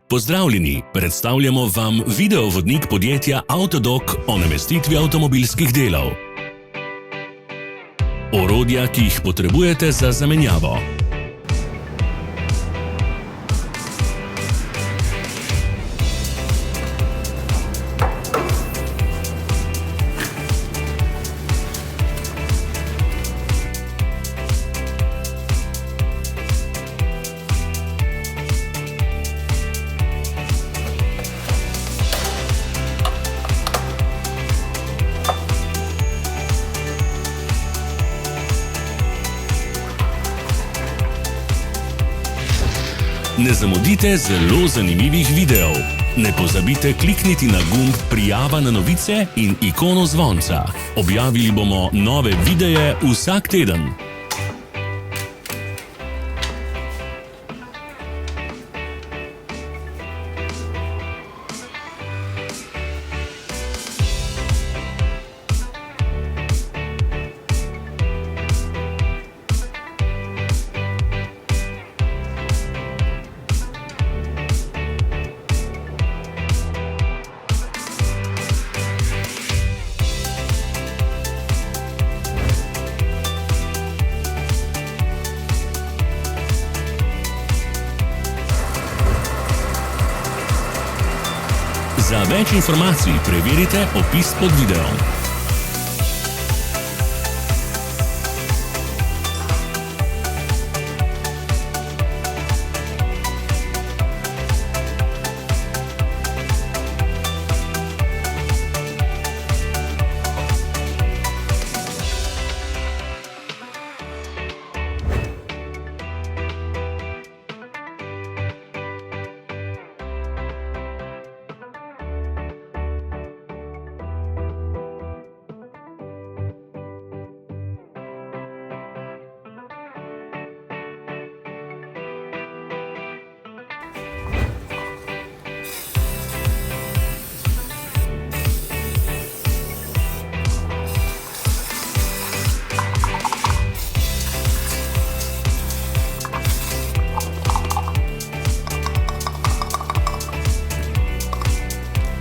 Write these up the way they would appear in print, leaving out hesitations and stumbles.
Pozdravljeni, predstavljamo vam videovodnik podjetja Avtodok o namestitvi avtomobilskih delov. Orodja, ki jih potrebujete za zamenjavo. Ne zamudite zelo zanimivih videov. Ne pozabite klikniti na gumb Prijava na novice in ikono zvonca. Objavili bomo nove videe vsak teden. Za več informacij preverite opis pod videom.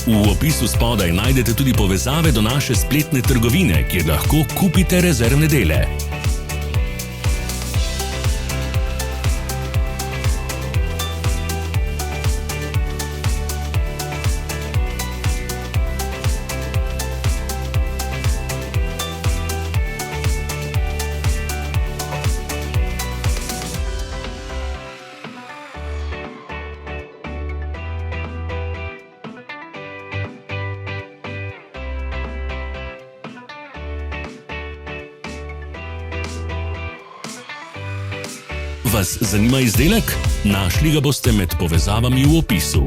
V opisu spodaj najdete tudi povezave do naše spletne trgovine, kjer lahko kupite rezervne dele. Vas zanima izdelek? Našli ga boste med povezavami v opisu.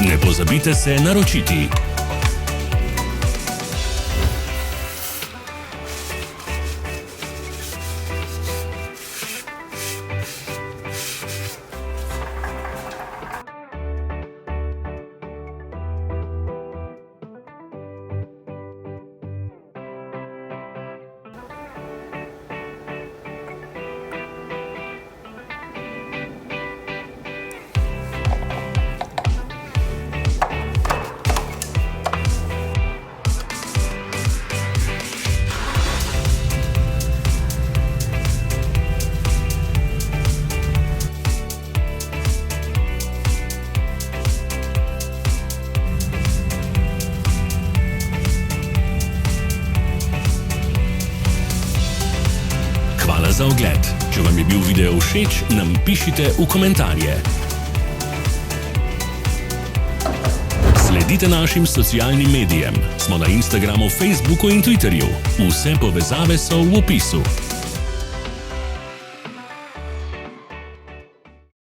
Ne pozabite se naročiti. Za ogled. Če vam je bil video všeč, nam pišite v komentarje. Sledite našim socialnim medijem. Smo na Instagramu, Facebooku in Twitterju. Vse povezave so v opisu.